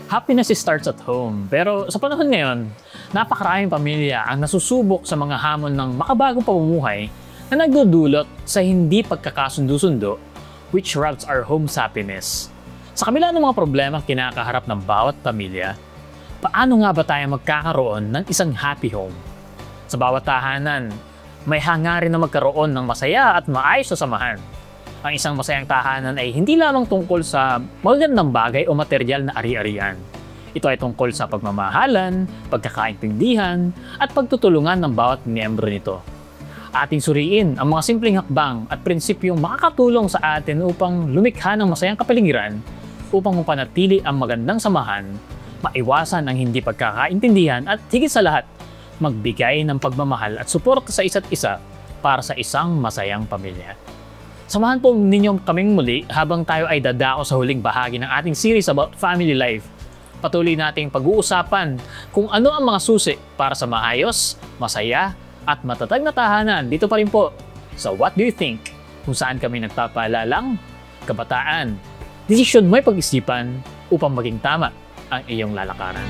Happiness starts at home. Pero sa panahon ngayon, napakaraming pamilya ang nasusubok sa mga hamon ng makabagong pamumuhay na nagdudulot sa hindi pagkakasundo-sundo, which robs our home's happiness. Sa kabila ng mga problema kinakaharap ng bawat pamilya, paano nga ba tayo magkakaroon ng isang happy home? Sa bawat tahanan, may hangarin na magkaroon ng masaya at maayos na samahan. Ang isang masayang tahanan ay hindi lamang tungkol sa magagandang bagay o material na ari-arian. Ito ay tungkol sa pagmamahalan, pagkakaintindihan, at pagtutulungan ng bawat miyembro nito. Ating suriin ang mga simpleng hakbang at prinsipyong makakatulong sa atin upang lumikha ng masayang kapaligiran upang mapanatili ang magandang samahan, maiwasan ang hindi pagkakaintindihan at higit sa lahat, magbigay ng pagmamahal at suporta sa isa't isa para sa isang masayang pamilya. Samahan po ninyo kaming muli habang tayo ay dadako sa huling bahagi ng ating series about family life. Patuloy nating pag-uusapan kung ano ang mga susi para sa maayos, masaya, at matatag na tahanan dito pa rin po sa What Do You Think? Kung saan kami nagpapaalalang kabataan, desisyon mo'y pag-isipan upang maging tama ang iyong lalakaran.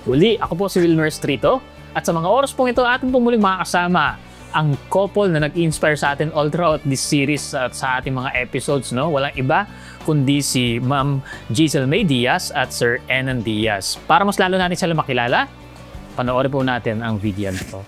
Uli, ako po si Wilmer Strito. At sa mga oras pong ito, ating pong muling makakasama ang couple na nag-inspire sa atin all throughout this series at sa ating mga episodes. No? Walang iba kundi si Ma'am Giselle May Diaz at Sir Enan Diaz. Para mas lalo natin sila makilala, panoorin po natin ang video nito.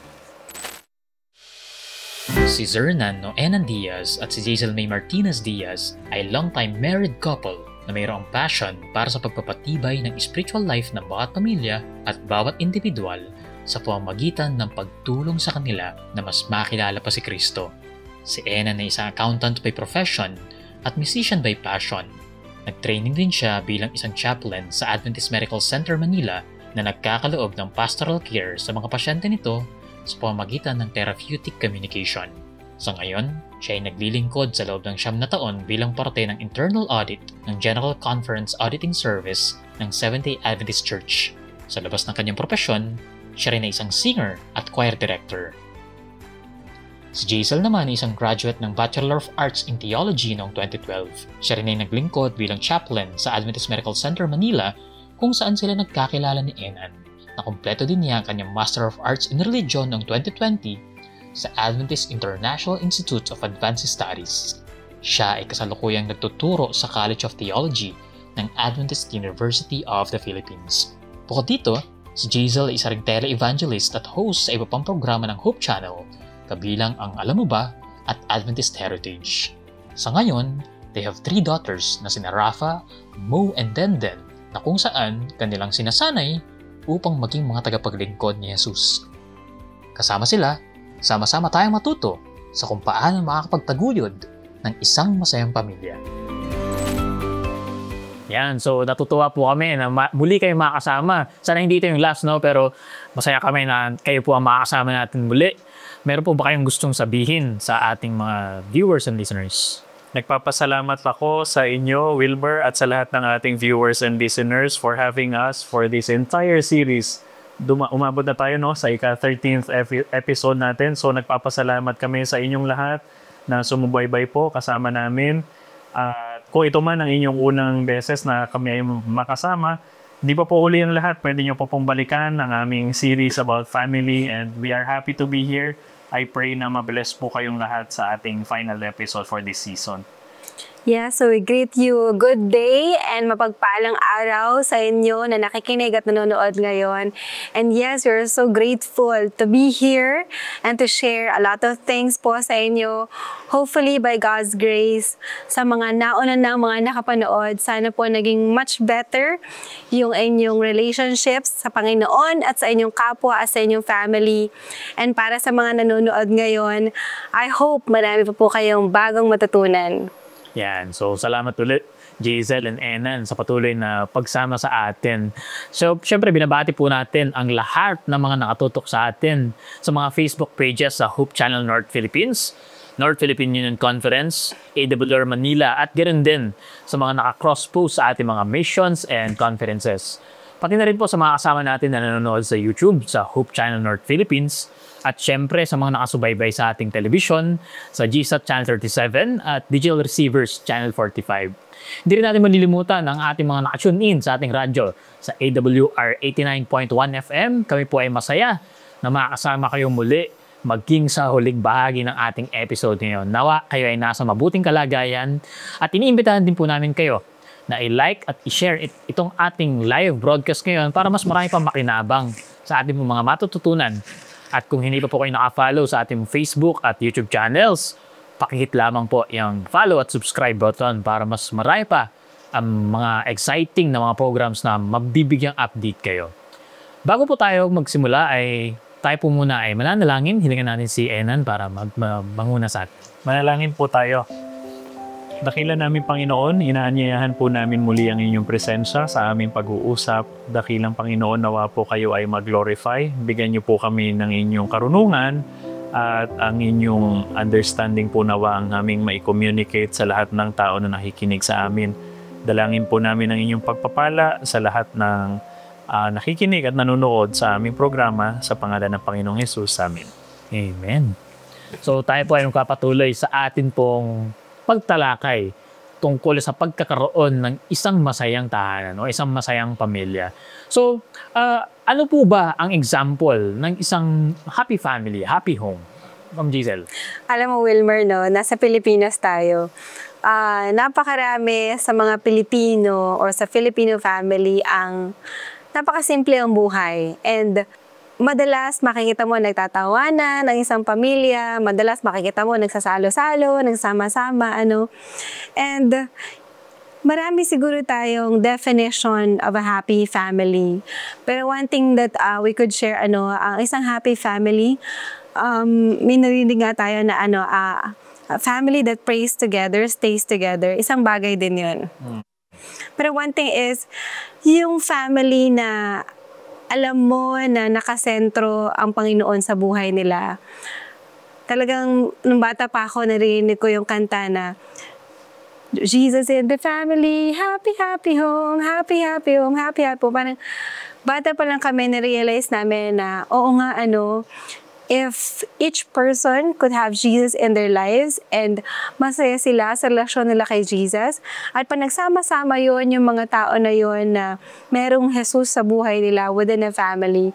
Si Sir Enan Diaz at si Giselle May Martinez Diaz ay long-time married couple na mayroong passion para sa pagpapatibay ng spiritual life ng bawat pamilya at bawat individual sa pamamagitan ng pagtulong sa kanila na mas makilala pa si Kristo. Si Enan ay isang accountant by profession at musician by passion. Nag-training din siya bilang isang chaplain sa Adventist Medical Center Manila na nagkakaloob ng pastoral care sa mga pasyente nito sa pamamagitan ng therapeutic communication. Sa ngayon, siya ay naglilingkod sa loob ng 9 na taon bilang parte ng internal audit ng General Conference Auditing Service ng Seventh-day Adventist Church. Sa labas ng kanyang propesyon, siya rin ay isang singer at choir director. Si Giselle naman ay isang graduate ng Bachelor of Arts in Theology noong 2012. Siya rin ay naglingkod bilang chaplain sa Adventist Medical Center Manila kung saan sila nagkakilala ni Enan. Nakumpleto din niya ang kanyang Master of Arts in Religion noong 2020 sa Adventist International Institute of Advanced Studies. Siya ay kasalukuyang nagtuturo sa College of Theology ng Adventist University of the Philippines. Bukod dito, si Giselle ay isa ring tele-evangelist at host sa iba pang programa ng Hope Channel, kabilang ang Alam Mo Ba at Adventist Heritage. Sa ngayon, they have 3 daughters na sina Rafa, Mo, and Denden na kung saan kanilang sinasanay upang maging mga tagapaglingkod ni Jesus. Kasama sila, sama-sama tayong matuto sa kung paano makakapagtaguyod ng isang masayang pamilya. Yan, so natutuwa po kami na muli kayo makakasama. Sana hindi ito yung last, no? Pero masaya kami na kayo po ang makakasama natin muli. Meron po ba kayong gustong sabihin sa ating mga viewers and listeners? Nagpapasalamat ako sa inyo, Wilmer, at sa lahat ng ating viewers and listeners for having us for this entire series. Umabot na tayo sa ika-13th episode natin. So nagpapasalamat kami sa inyong lahat na sumubaybay po kasama namin. Kung ito man ang inyong unang beses na kami ay makasama, di pa po uli ang lahat. Pwede nyo po pong balikan ang aming series about family and we are happy to be here. I pray na mabless po kayong lahat sa ating final episode for this season. Yeah, so we greet you good day and mapagpalang araw sa inyo na nakikinig at nanonood ngayon. And yes, we're so grateful to be here and to share a lot of things po sa inyo. Hopefully, by God's grace, sa mga nauna ng mga nakapanood, sana po naging much better yung inyong relationships sa Panginoon at sa inyong kapwa at sa inyong family. And para sa mga nanonood ngayon, I hope marami pa po kayong bagong matutunan. Yan. So, salamat ulit, Giselle and Enan, sa patuloy na pagsama sa atin. So, syempre, binabati po natin ang lahat ng mga nakatutok sa atin sa mga Facebook pages sa Hope Channel North Philippines, North Philippine Union Conference, AWR Manila, at ganoon din sa mga naka-cross-post sa ating mga missions and conferences. Pati na rin po sa mga kasama natin na nanonood sa YouTube, sa Hope Channel North Philippines, at syempre sa mga nakasubaybay sa ating television, sa GSAT Channel 37 at Digital Receivers Channel 45. Hindi rin natin malilimutan ang ating mga nakatune in sa ating radyo sa AWR 89.1 FM. Kami po ay masaya na makakasama kayo muli maging sa huling bahagi ng ating episode ngayon. Nawa kayo ay nasa mabuting kalagayan at iniimbitahan din po namin kayo na i-like at i-share itong ating live broadcast ngayon para mas marami pang makinabang sa ating mga matututunan. At kung hindi pa po kayo naka-follow sa ating Facebook at YouTube channels, pakihit lamang po yung follow at subscribe button para mas marami pa ang mga exciting na mga programs na mabibigyang update kayo. Bago po tayo magsimula ay tayo po muna ay mananalangin. Hilingan natin si Enan para manguna sa atin. Manalangin po tayo. Dakila namin Panginoon, inaanyayahan po namin muli ang inyong presensya sa aming pag-uusap. Dakilang Panginoon, nawa po kayo ay mag-glorify. Bigyan niyo po kami ng inyong karunungan at ang inyong understanding po nawa ang aming mai-communicate sa lahat ng tao na nakikinig sa amin. Dalangin po namin ang inyong pagpapala sa lahat ng nakikinig at nanonood sa aming programa sa pangalan ng Panginoong Hesus. Amen. Amen. So tayo po ay magpapatuloy sa atin pong pagtalakay tungkol sa pagkakaroon ng isang masayang tahanan o isang masayang pamilya. So, ano po ba ang example ng isang happy family, happy home? Ma'am Giselle. Alam mo, Wilmer, no, nasa Pilipinas tayo. Napakarami sa mga Pilipino or sa Filipino family ang napakasimple ang buhay. And madalas makikita mo nagtatawanan ng isang pamilya, madalas makikita mo nagsasalo-salo, nagsama-sama, ano. And marami siguro tayong definition of a happy family. Pero one thing that we could share, ang isang happy family, may narinig nga tayo na a family that prays together, stays together. Isang bagay din yun. Pero one thing is, yung family na alam mo na nakasentro ang Panginoon sa buhay nila. Talagang, nung bata pa ako, narinig ko yung kanta na Jesus in the family, happy, happy home, happy, happy home, happy, happy home. Parang bata pa lang kami, na-realize namin na, oo nga, if each person could have Jesus in their lives and masaya sila sa relasyon nila kay Jesus, at pag nagsama-sama yun, yung mga tao na yun na merong Jesus sa buhay nila within a family,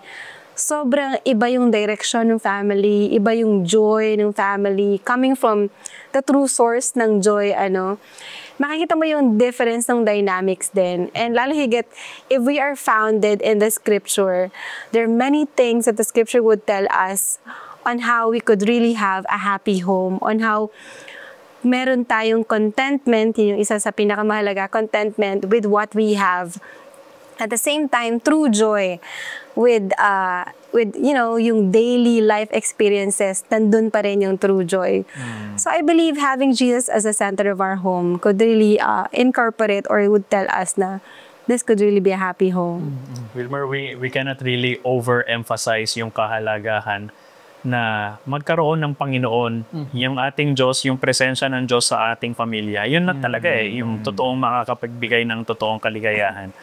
sobrang iba yung direction ng family, iba yung joy ng family, coming from the true source ng joy, makikita mo yung difference ng dynamics din. And lalo higit, if we are founded in the scripture, there are many things that the scripture would tell us on how we could really have a happy home, on how meron tayong contentment, yun yung isa sa pinakamahalaga, contentment with what we have. At the same time, true joy with yung daily life experiences, nandun pa rin yung true joy. So I believe having Jesus as the center of our home could really incorporate or would tell us na this could really be a happy home. Wilmer, we cannot really overemphasize yung kahalagahan na magkaroon ng Panginoon, yung ating Diyos, yung presensya ng Diyos sa ating pamilya. Yun na talaga yung totoong makakapagbigay ng totoong kaligayahan.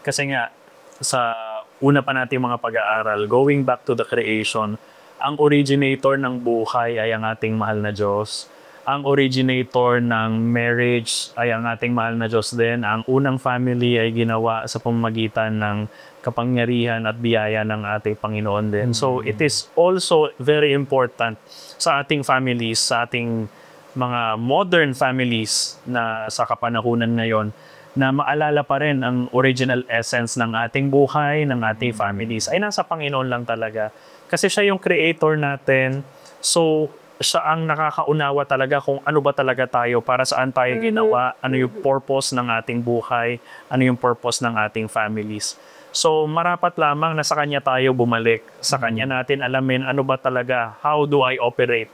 Kasi nga, sa una pa nating mga pag-aaral, going back to the creation, ang originator ng buhay ay ang ating mahal na Diyos. Ang originator ng marriage ay ang ating mahal na Diyos din. Ang unang family ay ginawa sa pamamagitan ng kapangyarihan at biyaya ng ating Panginoon din. So it is also very important sa ating families, sa ating mga modern families na sa kapanahunan ngayon, na maalala pa rin ang original essence ng ating buhay, ng ating families, ay nasa Panginoon lang talaga. Kasi siya yung creator natin, so siya ang nakakaunawa talaga kung ano ba talaga tayo, para saan tayo ginawa, ano yung purpose ng ating buhay, ano yung purpose ng ating families. So marapat lamang na sa Kanya tayo bumalik, sa Kanya natin alamin ano ba talaga, how do I operate,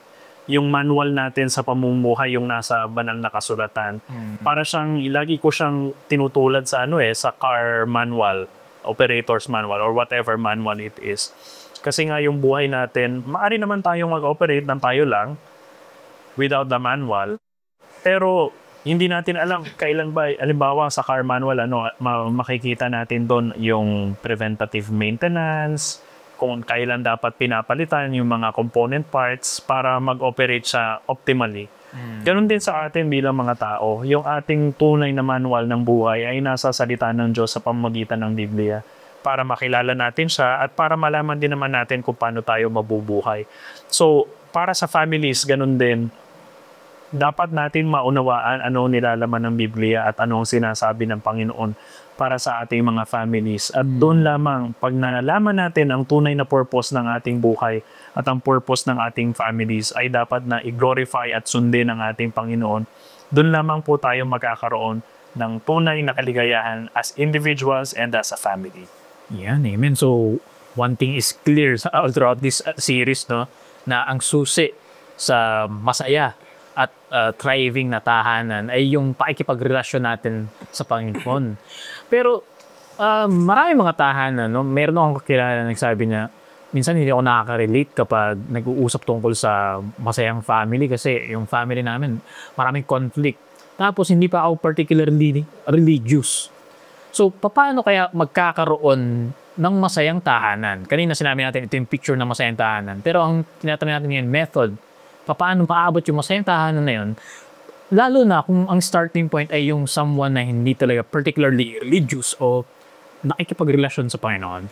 yung manual natin sa pamumuhay, yung nasa banal na kasulatan. Para siyang, lagi ko siyang tinutulad sa sa car manual, operator's manual, or whatever manual it is. Kasi nga yung buhay natin, maaari naman tayong mag-operate ng tayo lang, without the manual. Pero hindi natin alam kailan ba, halimbawa sa car manual, makikita natin doon yung preventative maintenance, kung kailan dapat pinapalitan yung mga component parts para mag-operate siya optimally. Ganon din sa atin bilang mga tao. Yung ating tunay na manual ng buhay ay nasa salita ng Diyos sa pamamagitan ng Biblia para makilala natin siya at para malaman din naman natin kung paano tayo mabubuhay. So, para sa families, ganon din. Dapat natin maunawaan ano nilalaman ng Biblia at ano ang sinasabi ng Panginoon para sa ating mga families. At doon lamang, pag nalalaman natin ang tunay na purpose ng ating buhay at ang purpose ng ating families, ay dapat na i-glorify at sundin ang ating Panginoon. Doon lamang po tayo magkakaroon ng tunay na kaligayahan as individuals and as a family. Yan, amen. So, one thing is clear all throughout this series, no, na ang susi sa masaya at thriving na tahanan ay yung pakikipagrelasyon natin sa Panginoon. Pero marami mga tahanan, no? Meron akong kakilala na nagsabi niya, minsan hindi ako nakaka-relate kapag nag-uusap tungkol sa masayang family kasi yung family namin maraming conflict. Tapos hindi pa ako particularly religious. So, paano kaya magkakaroon ng masayang tahanan? Kanina sinabi natin ito yung picture ng masayang tahanan. Pero ang tinatanong natin ngayon, method. Paano maabot yung masayang tahanan na yun? Lalo na kung ang starting point ay yung someone na hindi talaga particularly religious o nakikipagrelasyon sa Panginoon.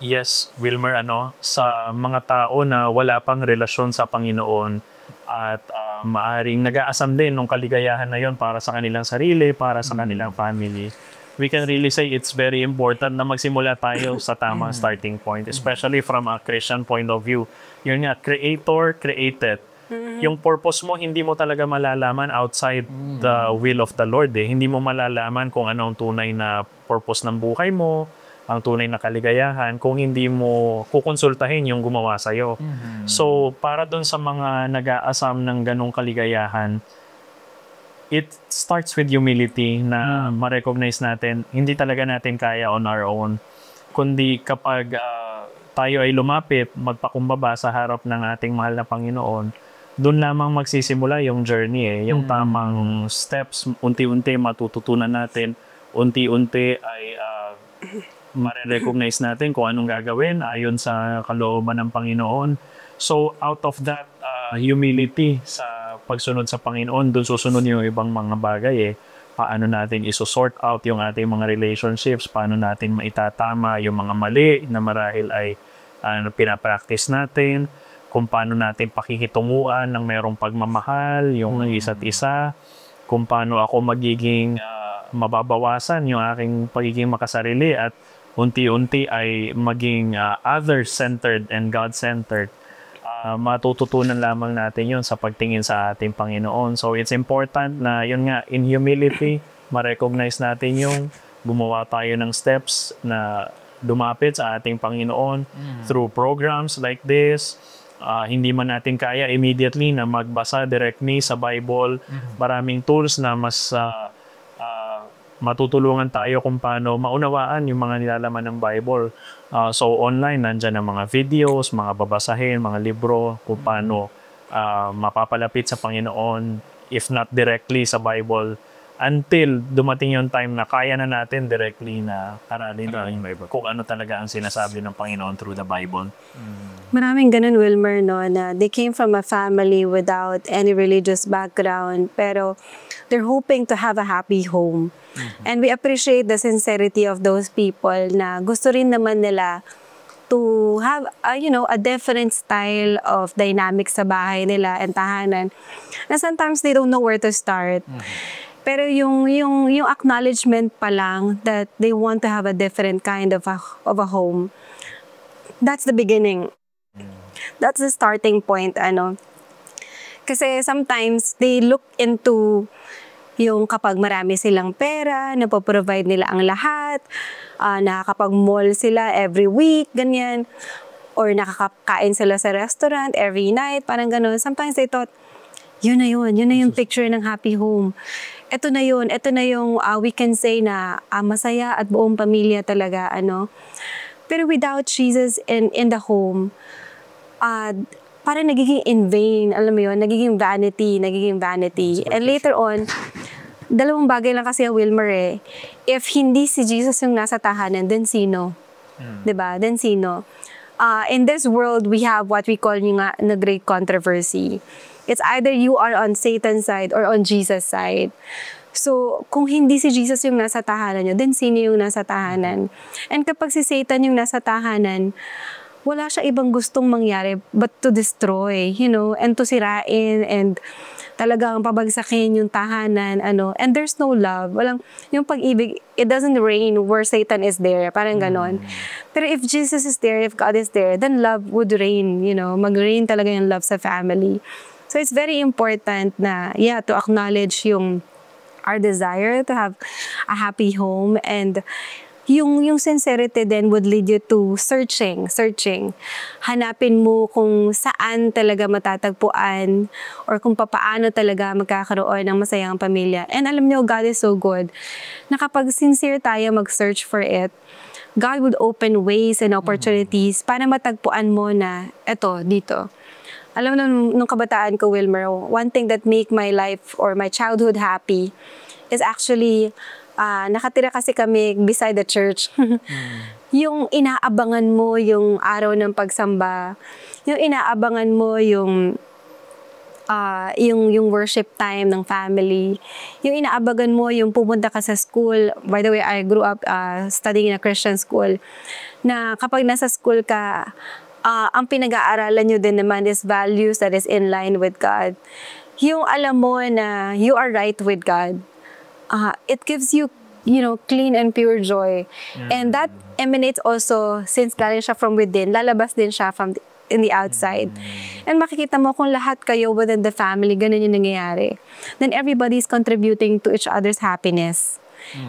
Yes, Wilmer, sa mga tao na wala pang relasyon sa Panginoon at maaring nag-aasam din ng kaligayahan na yon para sa kanilang sarili, para sa kanilang family, we can really say it's very important na magsimula tayo sa tamang starting point, especially from a Christian point of view. Yun nga, creator, created. Yung purpose mo, hindi mo talaga malalaman outside the will of the Lord. Hindi mo malalaman kung ano ang tunay na purpose ng buhay mo, ang tunay na kaligayahan, kung hindi mo kukonsultahin yung gumawa sa'yo. So, para dun sa mga nag-aasam ng ganong kaligayahan, it starts with humility na ma-recognize natin, hindi talaga natin kaya on our own. Kundi kapag tayo ay lumapit, magpakumbaba sa harap ng ating mahal na Panginoon, doon lamang magsisimula yung journey. Yung tamang steps, unti-unti matututunan natin, unti-unti ay ma-recognize natin kung anong gagawin ayon sa kalooban ng Panginoon. So, out of that humility sa pagsunod sa Panginoon, doon susunod yung ibang mga bagay. Paano natin iso-sort out yung ating mga relationships, paano natin maitatama yung mga mali na marahil ay pinapractice natin, kung paano natin pakikitunguan ng merong pagmamahal, yung isa't isa, kung paano ako magiging mababawasan yung aking pagiging makasarili at unti-unti ay maging other-centered and God-centered. Matututunan lamang natin yun sa pagtingin sa ating Panginoon. So it's important na yun nga, in humility, ma-recognize natin yung gumawa tayo ng steps na dumapit sa ating Panginoon through programs like this. Hindi man natin kaya immediately na magbasa directly sa Bible. Maraming tools na mas matutulungan tayo kung paano maunawaan yung mga nilalaman ng Bible. So online, nandyan ang mga videos, mga babasahin, mga libro, kung paano mapapalapit sa Panginoon, if not directly sa Bible, until dumating yung time na kaya na natin directly na aralin kung ano talaga ang sinasabi ng Panginoon through the Bible. Maraming ganun, Wilmer, no, na they came from a family without any religious background, pero they're hoping to have a happy home. And we appreciate the sincerity of those people na gusto rin naman nila to have, a different style of dynamics sa bahay nila and tahanan. Na sometimes they don't know where to start. Pero yung acknowledgement pa lang that they want to have a different kind of a home, that's the beginning. That's the starting point, Kasi sometimes they look into yung kapag marami silang pera, napoprovide nila ang lahat, nakakapag-mall sila every week, ganyan, or nakakain sila sa restaurant every night, parang gano'n. Sometimes they thought, yun na yung picture ng happy home. Ito na yung we can say na masaya at buong pamilya talaga, Pero without Jesus in the home, parang nagiging in vain, alam mo yun, nagiging vanity. And later on, dalawang bagay lang kasi Wilmer eh. If hindi si Jesus yung nasa tahanan, then sino? Diba? Then sino? In this world, we have what we call yung nga na great controversy. It's either you are on Satan's side or on Jesus' side. So, kung hindi si Jesus yung nasa tahanan nyo, then sino yung nasa tahanan? And kapag si Satan yung nasa tahanan, wala siya ibang gustong mangyari but to destroy, and to sirain and talagang pabagsakin yung tahanan, and there's no love. Walang, yung pag-ibig, it doesn't reign where Satan is there, parang ganon. Pero if Jesus is there, if God is there, then love would reign, mag-reign talaga yung love sa family. So it's very important na, to acknowledge our desire to have a happy home, and yung sincerity then would lead you to searching. Hanapin mo kung saan talaga matatagpuan or kung papaano talaga magkakaroon ng masayang pamilya. And alam nyo, God is so good na kapag sincere tayo mag-search for it, God would open ways and opportunities para matagpuan mo na eto, dito. Alam mo, nung kabataan ko, Wilmer, one thing that make my life or my childhood happy is actually nakatira kasi kami beside the church. Yung inaabangan mo yung araw ng pagsamba, yung inaabangan mo yung worship time ng family, yung inaabangan mo yung pumunta ka sa school. By the way, I grew up studying in a Christian school, na kapag nasa school ka, ang pinag-aaralan nyo din naman is values that is in line with God. Yung alam mo na you are right with God. It gives you, clean and pure joy. And that emanates also, since galing siya from within, lalabas din siya in the outside. And makikita mo kung lahat kayo within the family, ganun yung nangyayari. Then everybody's contributing to each other's happiness.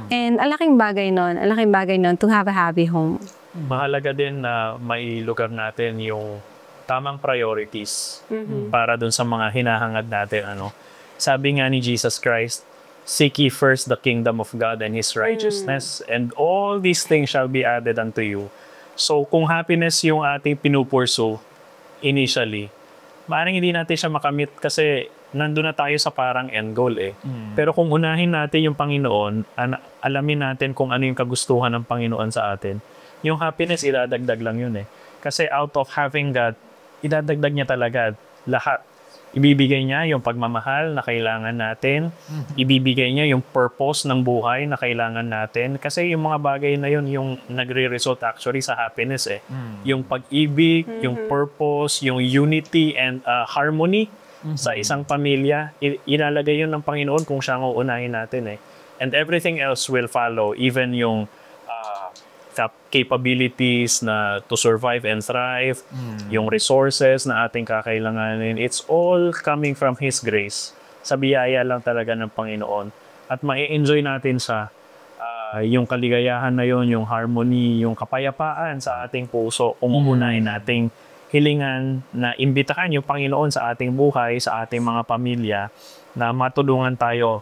And ang laking bagay nun to have a happy home. Mahalaga din na mailugar natin yung tamang priorities para dun sa mga hinahangad natin. Sabi nga ni Jesus Christ, seek ye first the kingdom of God and His righteousness, and all these things shall be added unto you. So, kung happiness yung ating pinupurso initially, maaaring hindi natin siya makamit kasi nandun na tayo sa parang end goal eh. Pero kung unahin natin yung Panginoon, alamin natin kung ano yung kagustuhan ng Panginoon sa atin, yung happiness, idadagdag lang yun eh. Kasi out of having that, idadagdag niya talaga lahat. Ibibigay niya yung pagmamahal na kailangan natin. Ibibigay niya yung purpose ng buhay na kailangan natin. Kasi yung mga bagay na yun, yung nagre-result actually sa happiness eh. Yung pag-ibig, yung purpose, yung unity and harmony sa isang pamilya, ilalagay yun ng Panginoon kung siya ang uunahin natin eh. And everything else will follow. Even yung capabilities na to survive and thrive, yung resources na ating kakailanganin, it's all coming from His grace. Sa biyaya lang talaga ng Panginoon. At mai-enjoy natin sa yung kaligayahan na yun, yung harmony, yung kapayapaan sa ating puso, umuunahin nating hilingan na imbitahan yung Panginoon sa ating buhay, sa ating mga pamilya, na matulungan tayo.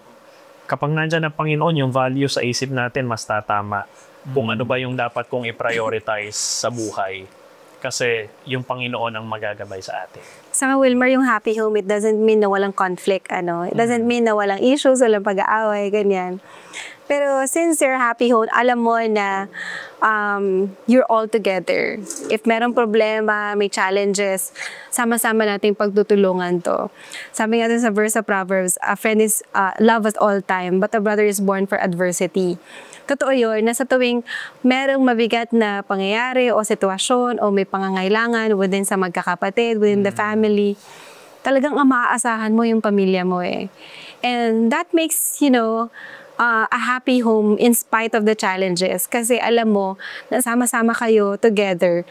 Kapag nandyan ang Panginoon, yung value sa isip natin mas tatama. Kung ano ba yung dapat kong i-prioritize sa buhay. Kasi yung Panginoon ang magagabay sa atin. Sa Wilmer, yung happy home, it doesn't mean na walang conflict, It doesn't mean na walang issues, walang pag-aaway, ganyan. Pero since you're happy home, alam mo na you're all together. If merong problema, may challenges, sama-sama nating pagtutulungan to. Sabi nga dun sa verse of Proverbs, a friend is love at all time, but a brother is born for adversity. Totoo yun, na sa tuwing merong mabigat na pangyayari o sitwasyon o may pangangailangan within sa magkakapatid, within the family, talagang maaasahan mo yung pamilya mo eh. And that makes, a happy home in spite of the challenges. Kasi alam mo, nasama-sama kayo together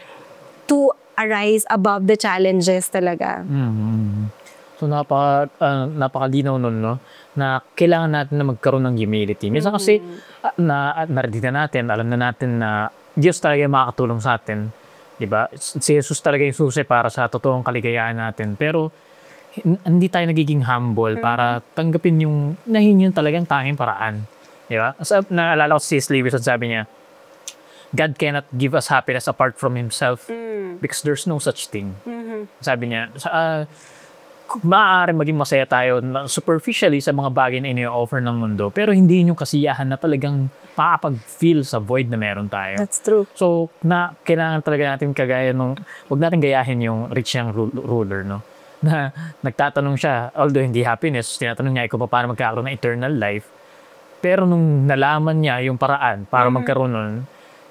to arise above the challenges talaga. So napakalinaw nun, no? Na kailangan natin na magkaroon ng humility. Minsan kasi narinig natin, alam na natin na Diyos talaga yung makakatulong sa atin. Diba? Si Jesus talaga yung susi para sa totoong kaligayahan natin. Pero hindi tayo nagiging humble para tanggapin yung nahin yun talagang tanging paraan. Diba? Naalala ko si C.S. Lewis, sabi niya, God cannot give us happiness apart from Himself because there's no such thing. Sabi niya, maaari maging masaya tayo superficially sa mga bagay na ini-offer ng mundo, pero hindi yung kasiyahan na talagang makakapag-feel sa void na meron tayo. That's true. So, kailangan talaga natin kagaya nung, huwag natin gayahin yung rich young ruler, no? Na nagtatanong siya, although hindi happiness, tinatanong niya, ikaw pa paano magkakaroon ng eternal life? Pero nung nalaman niya yung paraan para magkaroon nun,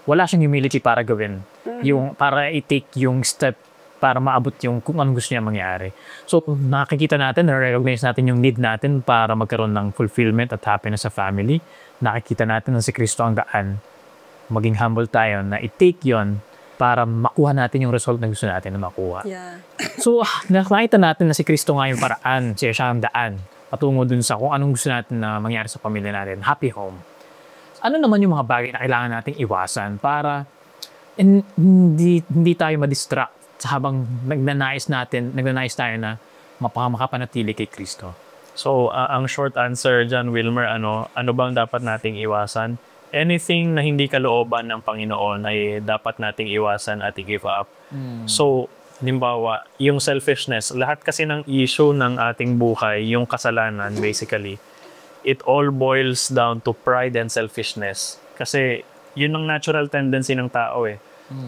wala siyang humility para gawin. Yung, para i-take yung step para maabot yung kung anong gusto niya mangyari. So, nakikita natin, na-recognize natin yung need natin para magkaroon ng fulfillment at happiness sa family. Nakikita natin na si Kristo ang daan. Maging humble tayo na i-take yon para makuha natin yung result na gusto natin na makuha. Yeah. So, nakita natin na si Kristo nga yung paraan, siya ang daan, patungo dun sa kung anong gusto natin na mangyari sa pamilya natin, happy home. Ano naman yung mga bagay na kailangan nating iwasan para hindi tayo ma-distract habang nagnanais tayo na makapanatili kay Kristo? So, ang short answer dyan, Wilmer, ano bang dapat nating iwasan? Anything na hindi kalooban ng Panginoon ay dapat nating iwasan at i-give up. So, halimbawa, yung selfishness, lahat kasi ng issue ng ating buhay, yung kasalanan, basically, it all boils down to pride and selfishness. Kasi, yun ang natural tendency ng tao eh.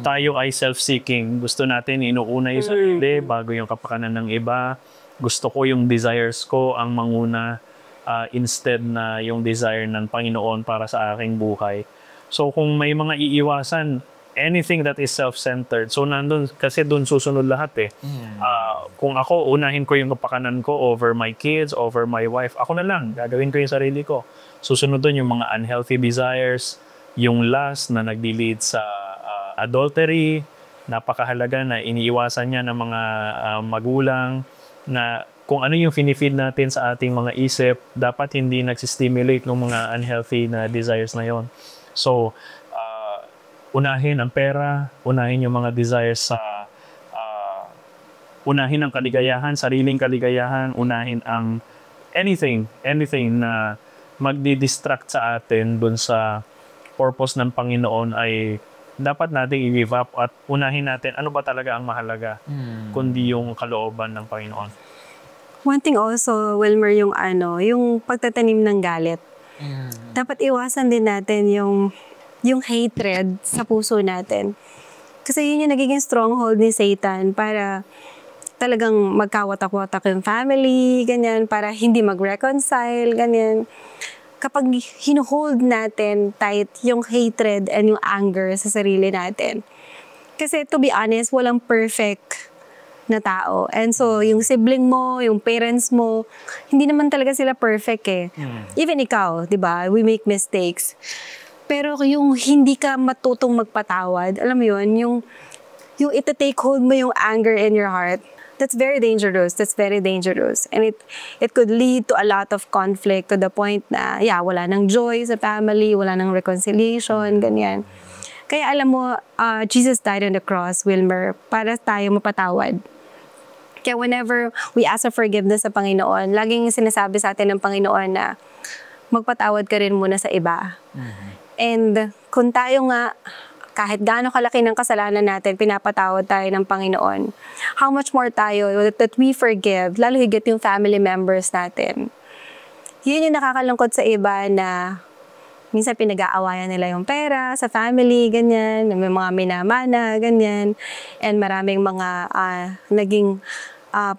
Tayo ay self-seeking. Gusto natin inuuna yung sarili bago yung kapakanan ng iba. Gusto ko yung desires ko ang manguna instead na yung desire ng Panginoon para sa aking buhay. So kung may mga iiwasan, anything that is self-centered. So nandun, kasi dun susunod lahat eh. Kung ako, unahin ko yung kapakanan ko over my kids, over my wife, ako na lang, gagawin ko yung sarili ko. Susunod dun yung mga unhealthy desires, yung lust na nagdi-lead sa adultery, napakahalaga na iniiwasan niya ng mga magulang na kung ano yung finifeed natin sa ating mga isip, dapat hindi nagsistimulate ng mga unhealthy na desires na yon. So, unahin ang pera, unahin yung mga desires sa unahin ang kaligayahan, sariling kaligayahan, unahin ang anything na magdi-distract sa atin dun sa purpose ng Panginoon ay dapat natin i-give up at unahin natin ano ba talaga ang mahalaga kundi yung kalooban ng Panginoon. One thing also, Wilmer, yung pagtatanim ng galit. Dapat iwasan din natin yung hatred sa puso natin. Kasi yun yung nagiging stronghold ni Satan para talagang magkawatak-watak yung family, ganyan, para hindi mag-reconcile, ganyan. Kapag hinuhold natin tight yung hatred and yung anger sa sarili natin. Kasi to be honest, walang perfect na tao. And so, yung sibling mo, yung parents mo, hindi naman talaga sila perfect eh. Even ikaw, di ba? We make mistakes. Pero yung hindi ka matutong magpatawad, alam mo yun, yung ita-take hold mo yung anger in your heart, that's very dangerous. That's very dangerous. And it could lead to a lot of conflict to the point na, wala nang joy sa family, wala nang reconciliation, ganyan. Kaya alam mo, Jesus died on the cross, Wilmer, para tayo mapatawad. Kaya whenever we ask for forgiveness sa Panginoon, laging sinasabi sa atin ng Panginoon na magpatawad ka rin muna sa iba. And kung tayo nga, kahit gaano kalaki ng kasalanan natin, pinapatawad tayo ng Panginoon. How much more tayo that we forgive, lalo higit yung family members natin. Yun yung nakakalungkot sa iba na minsan pinag-aawayan nila yung pera sa family, ganyan, may mga minamana, ganyan. And maraming mga naging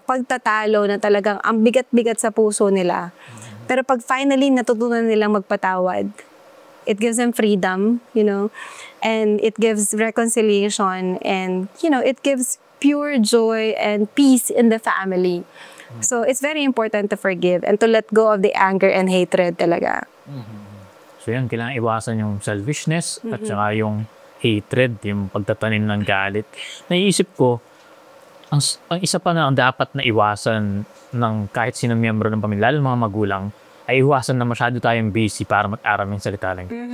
pagtatalo na talagang ang bigat-bigat sa puso nila. Pero pag finally natutunan nilang magpatawad, it gives them freedom, and it gives reconciliation, and, it gives pure joy and peace in the family. So, it's very important to forgive and to let go of the anger and hatred talaga. So, yan, kailangan iwasan yung selfishness at saka yung hatred, yung pagtatanim ng galit. Naiisip ko, ang isa pa na ang dapat na iwasan ng kahit sinong miyembro ng pamilya, lalo mga magulang, ay iwasan na masyado tayong busy para mag-aral ng salita ng Diyos.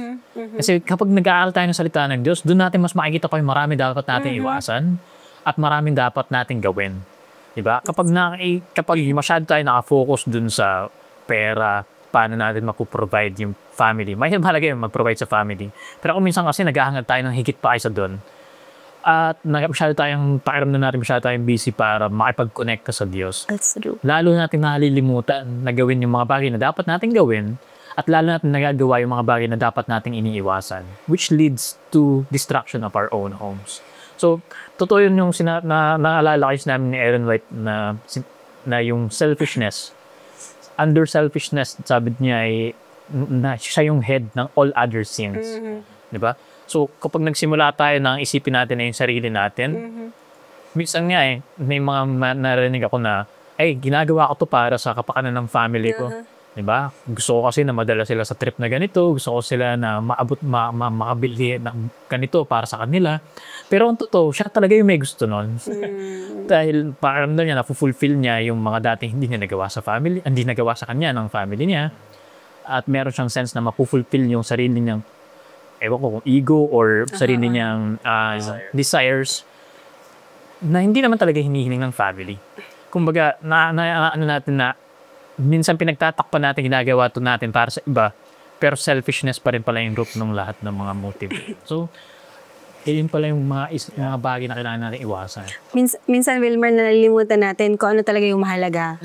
Kasi kapag nag-aaral tayo ng salita ng Diyos, doon natin mas makikita pa yung marami dapat natin iwasan at maraming dapat natin gawin. Diba? Kapag masyado tayo nakafocus doon sa pera, paano natin makuprovide yung family. Mahalaga yung mag-provide sa family. Pero kung minsan kasi naghahangad tayo ng higit pa isa doon, At pakiramdam natin masyado tayong busy para makipag-connect ka sa Diyos. That's true. Lalo natin nalilimutan na gawin yung mga bagay na dapat nating gawin at lalo natin nagagawa yung mga bagay na dapat nating iniiwasan, which leads to destruction of our own homes. So, totoo yun yung naalala kayo namin ni Ellen White na yung selfishness. Under selfishness, sabi niya ay na siya yung head ng all other sins. Di ba? So, kapag nagsimula tayo na isipin natin na yung sarili natin, minsan nga may mga narinig ako na, ginagawa ko to para sa kapakanan ng family ko. Diba? Gusto ko kasi na madala sila sa trip na ganito, gusto ko sila na makabili ng ganito para sa kanila. Pero ang totoo, siya talaga yung may gusto nun. Dahil parang niya, na-fulfill niya yung mga dating hindi niya nagawa sa family, hindi nagawa sa kanya ng family niya. At meron siyang sense na ma-fulfill yung sarili niyang ewan ko kung ego or sarili niyang desires na hindi naman talaga hinihiling ng family. Kumbaga, ano natin na minsan pinagtatakpan natin, ginagawa to natin para sa iba, pero selfishness pa rin pala yung root ng lahat ng mga motive. So, yun pala yung mga bagay na kailangan natin iwasan. Minsan, Wilmer, nalilimutan natin kung ano talaga yung mahalaga.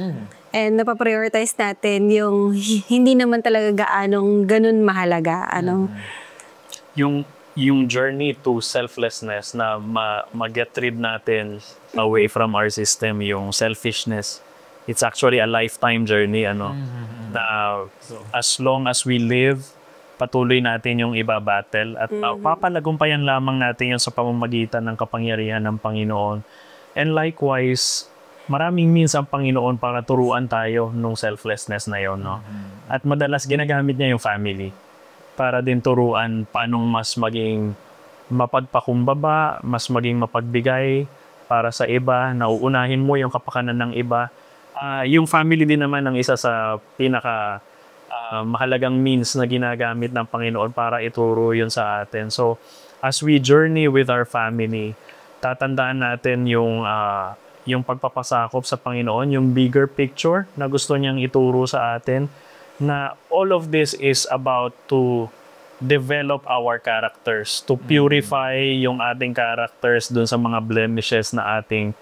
And napaprioritize natin yung hindi naman talaga ganun mahalaga. Yung journey to selflessness na ma-get rid natin away from our system, yung selfishness, it's actually a lifetime journey, na as long as we live, patuloy natin yung iba-battle at papalagumpayan lamang natin yun sa pamamagitan ng kapangyarihan ng Panginoon. And likewise, maraming means ang Panginoon para turuan tayo nung selflessness na yun, no? At madalas ginagamit niya yung family para din turuan paanong mas maging mapagpakumbaba, mas maging mapagbigay para sa iba, nauunahin mo yung kapakanan ng iba. Yung family din naman ang isa sa pinaka mahalagang means na ginagamit ng Panginoon para ituro yun sa atin. So, as we journey with our family, tatandaan natin yung pagpapasakop sa Panginoon, yung bigger picture na gusto niyang ituro sa atin, na all of this is about to develop our characters, to purify yung ating characters dun sa mga blemishes na ating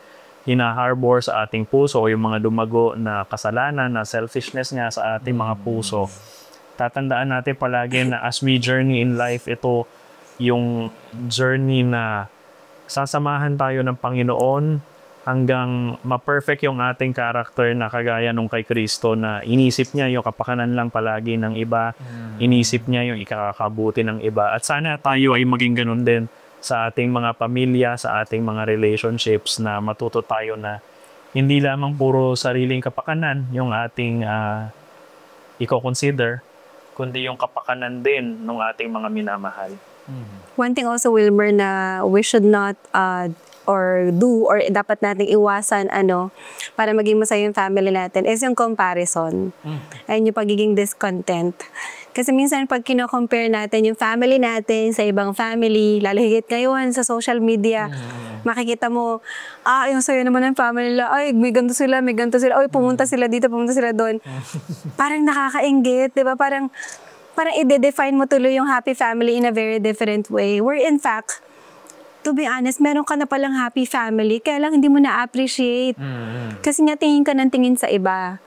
hinaharbor sa ating puso o yung mga dumago na kasalanan, na selfishness nga sa ating mga puso. Tatandaan natin palagi na as we journey in life, ito yung journey na sasamahan tayo ng Panginoon hanggang ma-perfect yung ating character na kagaya nung kay Kristo na inisip niya yung kapakanan lang palagi ng iba, inisip niya yung ikakabuti ng iba. At sana tayo ay maging ganun din sa ating mga pamilya, sa ating mga relationships, na matuto tayo na hindi lamang puro sariling kapakanan yung ating i-consider, kundi yung kapakanan din ng ating mga minamahal. One thing also, Wilmer, na we should not or dapat nating iwasan para maging masaya yung family natin is yung comparison. And yung pagiging discontent. Kasi minsan pag kino-compare natin yung family natin sa ibang family, lalo higit ngayon sa social media, makikita mo, yung sayo naman ng family nila, may ganito sila, pumunta sila dito, pumunta sila doon. Parang nakakainggit, di ba? Parang i-define mo tuloy yung happy family in a very different way. Where in fact, to be honest, meron ka na palang happy family, kaya lang hindi mo na-appreciate. Kasi nga tingin ka ng tingin sa iba.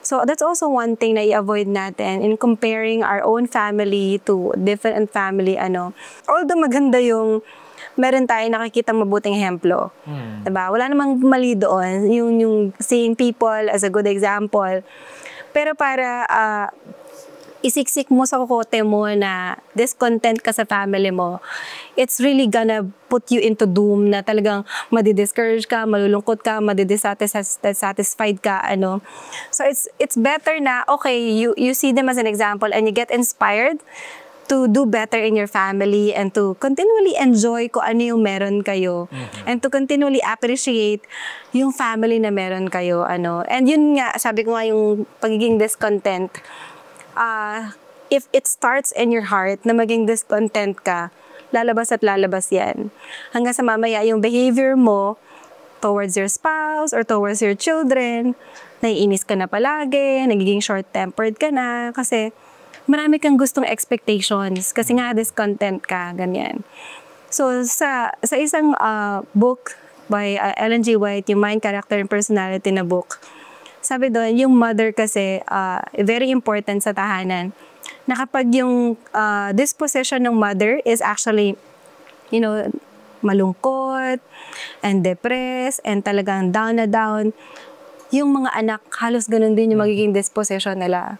So that's also one thing na i-avoid natin in comparing our own family to different family. Although maganda yung meron tayong nakikita mabuting ehemplo. Diba? Wala namang mali doon. Yung seeing people as a good example. Pero para isiksik mo sa kokote mo na discontent ka sa family mo, it's really gonna put you into doom na talagang madi-discourage ka, malulungkot ka, madi-dissatisfied ka, So it's better na, okay, you see them as an example and you get inspired to do better in your family and to continually enjoy kung ano yung meron kayo and to continually appreciate yung family na meron kayo. And yun nga, sabi ko nga yung pagiging discontent, if it starts in your heart na maging discontent ka, lalabas at lalabas yan. Hanggang sa mamaya yung behavior mo towards your spouse or towards your children, naiinis ka na palagi, nagiging short-tempered ka na, kasi marami kang gustong expectations, kasi nga discontent ka, ganyan. So sa isang book by Ellen G. White, yung Mind, Character, and Personality na book, sabi doon, yung mother kasi very important sa tahanan. Na kapag yung disposition ng mother is actually, malungkot and depressed and talagang down na down, yung mga anak, halos ganun din yung magiging disposition nila.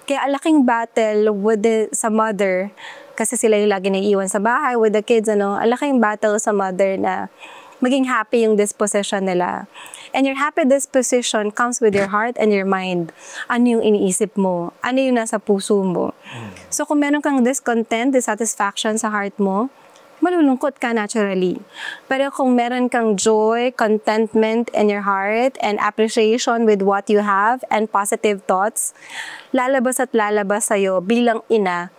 Kaya alaking battle sa mother, kasi sila yung lagi naiiwan sa bahay with the kids, alaking battle sa mother na maging happy yung disposition nila. And your happy disposition comes with your heart and your mind. Ano yung iniisip mo? Ano yung nasa puso mo? So kung meron kang discontent, dissatisfaction sa heart mo, malulungkot ka naturally. Pero kung meron kang joy, contentment in your heart, and appreciation with what you have, and positive thoughts, lalabas at lalabas sa'yo bilang ina,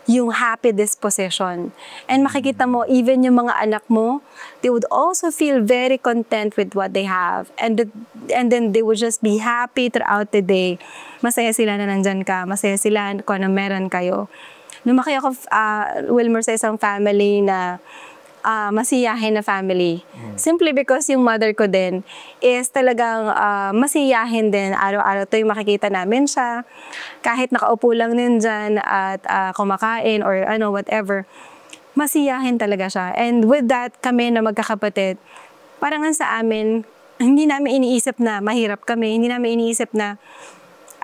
yung happy disposition. And makikita mo, even yung mga anak mo, they would also feel very content with what they have. And then they would just be happy throughout the day. Masaya sila na nandyan ka. Masaya sila kung ano meron kayo. Lumaki ako, Wilmer, sa isang family na masiyahin na family. Simply because yung mother ko din is talagang masiyahin din. Araw-araw to yung makikita namin siya. Kahit nakaupo lang din dyan at kumakain or whatever. Masiyahin talaga siya. And with that, kami na magkakapatid, parang sa amin, hindi namin iniisip na mahirap kami. Hindi namin iniisip na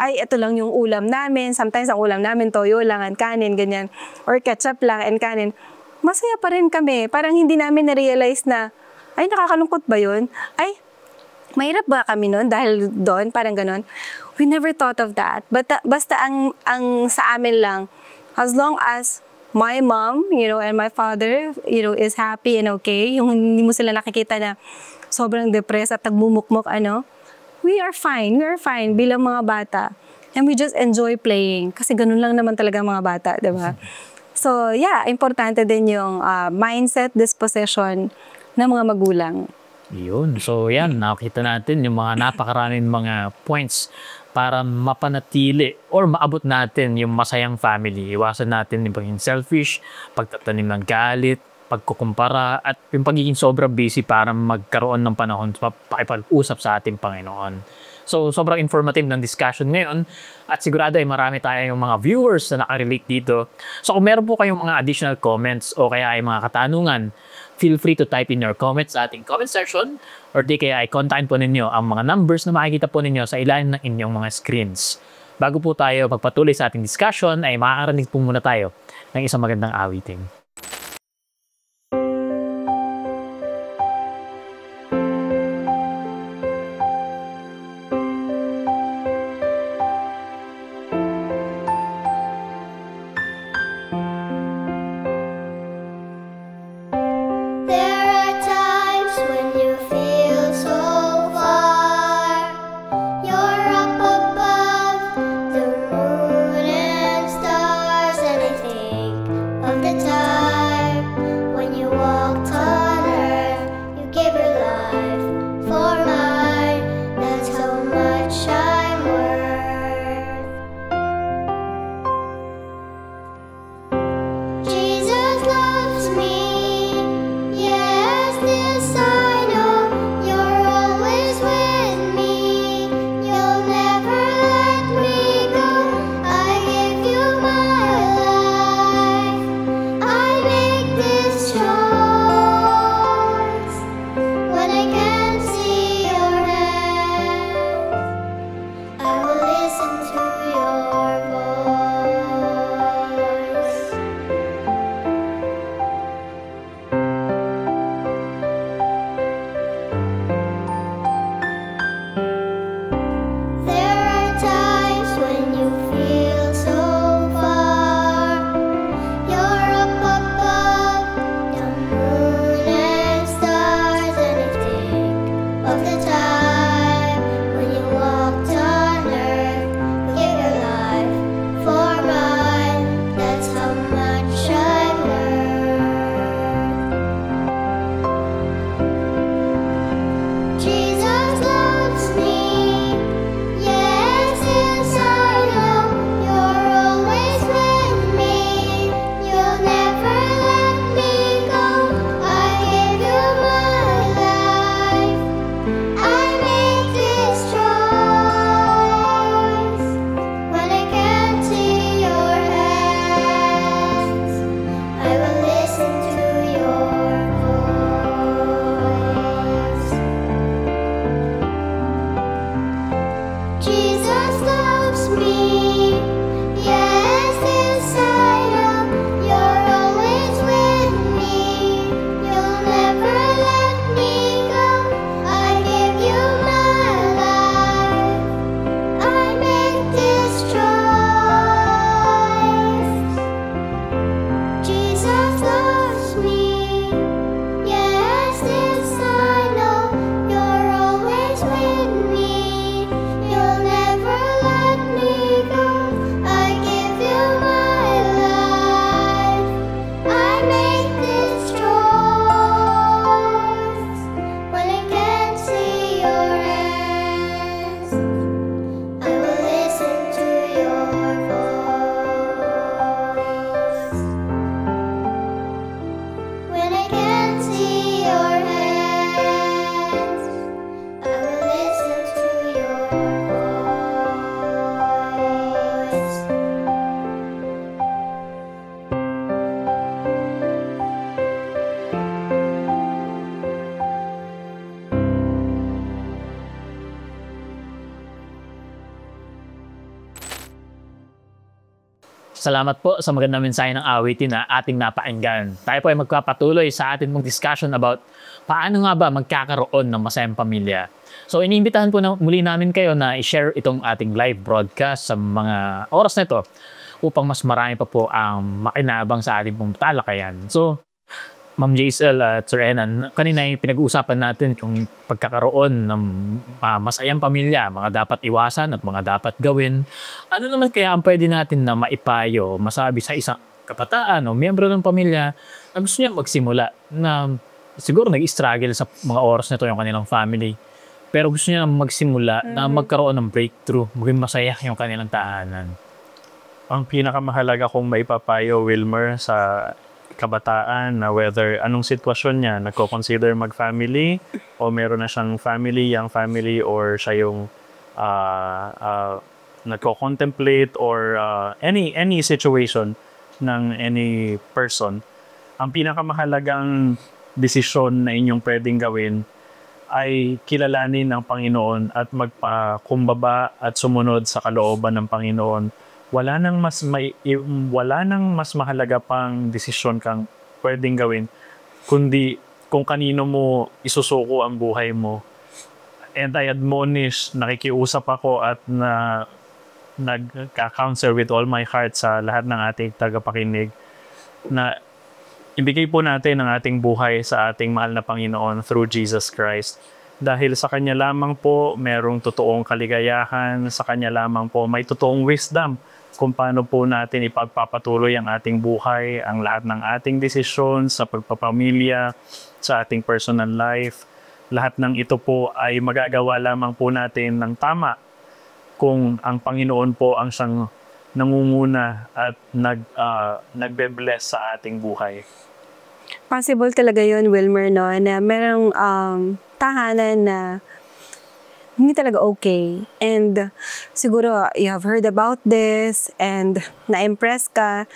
ay, ito lang yung ulam namin. Sometimes ang ulam namin, toyo lang and kanin, ganyan. Or ketchup lang and kanin. Masaya pa rin kami. Parang hindi namin na-realize na, ay, nakakalungkot ba yun? Ay, mahirap ba kami nun dahil doon? Parang ganon. We never thought of that. But basta ang sa amin lang, as long as my mom, and my father, is happy and okay, yung hindi mo sila nakikita na sobrang depressed at nagmumukmok, we are fine bilang mga bata. And we just enjoy playing. Kasi ganun lang naman talaga mga bata, di ba? So, yeah, importante din yung mindset, disposition ng mga magulang. Yun. So, yan. Nakita natin yung mga napakaraming mga points para mapanatili or maabot natin yung masayang family. Iwasan natin yung pagiging selfish, pagtatanim ng galit, pagkukumpara, at yung pagiging sobrang busy para magkaroon ng panahon sa pakipag-usap sa ating Panginoon. So, sobrang informative ng discussion ngayon at sigurado ay marami tayong mga viewers na nakarelate dito. So, kung meron po kayong mga additional comments o kaya ay mga katanungan, feel free to type in your comments sa ating comment section or di kaya ay kontakin po ninyo ang mga numbers na makikita po ninyo sa ilalim ng inyong mga screens. Bago po tayo magpatuloy sa ating discussion ay makakarinig po muna tayo ng isang magandang awiting. The time Salamat po sa magandang mensahe ng awitin na ating napakinggan. Tayo po ay magpapatuloy sa ating mong discussion about paano nga ba magkakaroon ng masayang pamilya. So iniimbitahan po muli namin kayo na i-share itong ating live broadcast sa mga oras na ito upang mas marami pa po ang makinabang sa ating pong talakayan. So, Ma'am Jaisel at Sir Enan, kanina ay pinag-uusapan natin yung pagkakaroon ng masayang pamilya, mga dapat iwasan at mga dapat gawin. Ano naman kaya ang pwede natin na maipayo, masabi sa isang kabataan o miyembro ng pamilya na gusto niya magsimula na siguro nag-struggle sa mga oras na ito yung kanilang family. Pero gusto niya magsimula na magkaroon ng breakthrough, maging masaya yung kanilang tahanan. Ang pinakamahalaga kong maipapayo, Wilmer, sa kabataan na whether anong sitwasyon niya, nagko-consider mag-family o meron na siyang family, young family, or siya yung nagko-contemplate or any situation ng any person, ang pinakamahalagang desisyon na inyong pwedeng gawin ay kilalanin ng Panginoon at magpakumbaba at sumunod sa kalooban ng Panginoon. Wala nang mas mahalaga pang desisyon kang pwedeng gawin kundi kung kanino mo isusuko ang buhay mo. And I admonish, nakikiusap ako at nagka-counsel with all my heart sa lahat ng ating tagapakinig na ibigay po natin ang ating buhay sa ating mahal na Panginoon through Jesus Christ. Dahil sa Kanya lamang po merong totoong kaligayahan, sa Kanya lamang po may totoong wisdom kung paano po natin ipagpapatuloy ang ating buhay, ang lahat ng ating desisyon sa pagpapamilya, sa ating personal life. Lahat ng ito po ay magagawa lamang po natin ng tama kung ang Panginoon po ang siyang nangunguna at nagbe-bless sa ating buhay. Possible talaga yun, Wilmer, no? Na merong tahanan na hindi talaga okay. And siguro you have heard about this and na-impress ka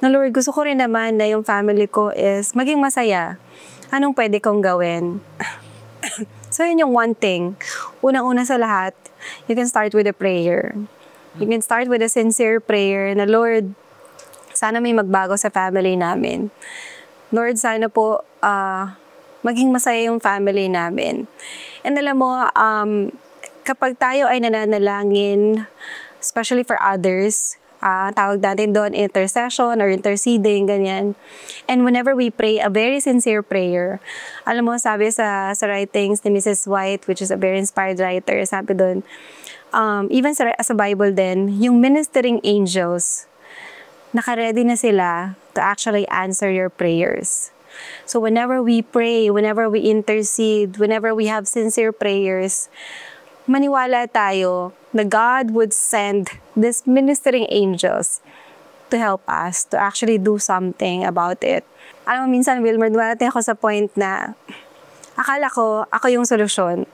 na Lord, gusto ko rin naman na yung family ko is maging masaya. Anong pwede kong gawin? So yun yung one thing. Unang-una sa lahat, you can start with a prayer. You can start with a sincere prayer na Lord, sana may magbago sa family namin. Lord, sana po maging masaya yung family namin. And alam mo, kapag tayo ay nananalangin, especially for others, tawag natin doon intercession or interceding, ganyan. And whenever we pray a very sincere prayer, alam mo, sabi sa writings ni Mrs. White, which is a very inspired writer, sabi doon, even sa Bible din, yung ministering angels, naka-ready na sila to actually answer your prayers. So whenever we pray, whenever we intercede, whenever we have sincere prayers, maniwala tayo na God would send these ministering angels to help us to actually do something about it. Alam mo, minsan, Wilmer, dumarating ako sa point na akala ko ako yung solusyon.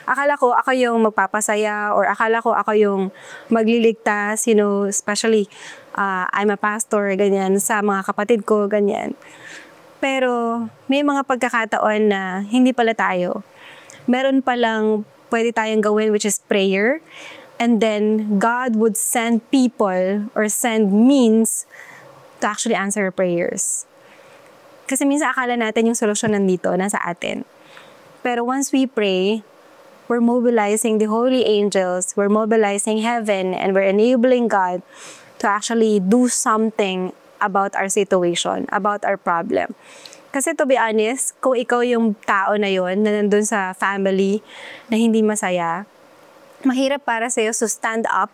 Akala ko ako yung magpapasaya or akala ko ako yung magliligtas, you know, especially I'm a pastor, ganyan, sa mga kapatid ko, ganyan. Pero may mga pagkakataon na hindi pala tayo. Meron palang pwede tayong gawin, which is prayer. And then God would send people or send means to actually answer our prayers. Kasi minsan akala natin yung solusyon nandito, nasa atin. Pero once we pray, we're mobilizing the holy angels, we're mobilizing heaven, and we're enabling God to actually do something about our situation, about our problem. Kasi to be honest, kung ikaw yung tao na yon na nandun sa family na hindi masaya, mahirap para sa'yo to stand up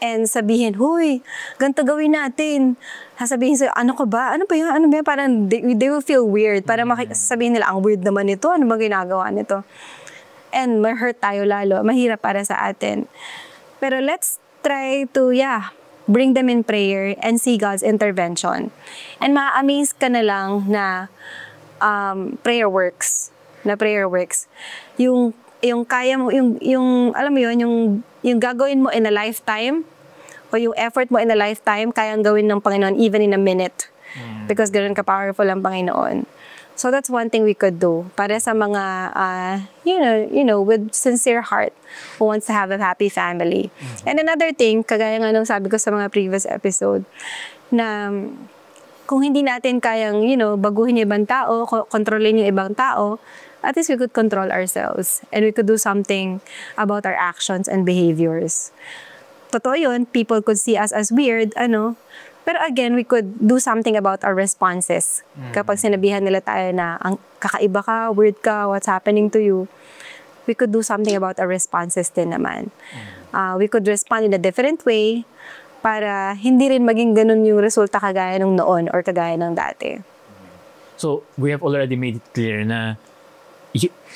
and sabihin, huy, ganito gawin natin. Sasabihin sa'yo, ano ka ba? Ano ba yun? Ano ba yun? Parang they will feel weird. Parang sabihin nila, ang weird naman nito. Ano ba ginagawa nito? And ma-hurt tayo lalo. Mahirap para sa atin. Pero let's try to, bring them in prayer and see God's intervention. And ma-amaze ka na lang na prayer works. Na prayer works. Yung kaya mo, yung alam mo yun, yung gagawin mo in a lifetime o yung effort mo in a lifetime, kayang gawin ng Panginoon even in a minute. Because ganoon ka-powerful ang Panginoon. So that's one thing we could do para sa mga, with sincere heart who wants to have a happy family. And another thing, kagaya nga nung sabi ko sa mga previous episode, na kung hindi natin kayang, baguhin yung ibang tao, kontrolin yung ibang tao, at least we could control ourselves and we could do something about our actions and behaviors. Totoo yun, people could see us as weird, pero again, we could do something about our responses. Kapag sinabihan nila tayo na, ang kakaiba ka, weird ka, what's happening to you, we could do something about our responses din naman. We could respond in a different way para hindi rin maging ganun yung resulta kagaya ng noon or kagaya ng dati. So, we have already made it clear na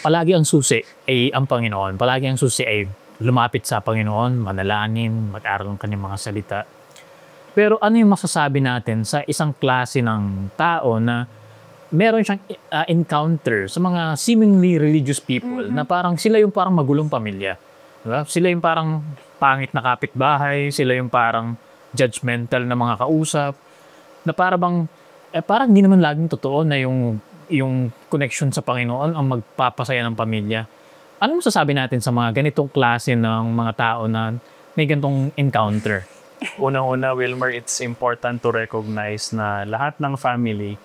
palagi ang susi ay ang Panginoon. Palagi ang susi ay lumapit sa Panginoon, manalangin, mag-aral ng kanyang mga salita. Pero ano yung masasabi natin sa isang klase ng tao na meron siyang encounter sa mga seemingly religious people na parang sila yung parang magulong pamilya. Diba? Sila yung parang pangit na kapitbahay, sila yung parang judgmental na mga kausap, na parang hindi naman laging totoo na yung connection sa Panginoon ang magpapasaya ng pamilya. Ano masasabi natin sa mga ganitong klase ng mga tao na may ganitong encounter? Unang-una, Wilmer, it's important to recognize na lahat ng family,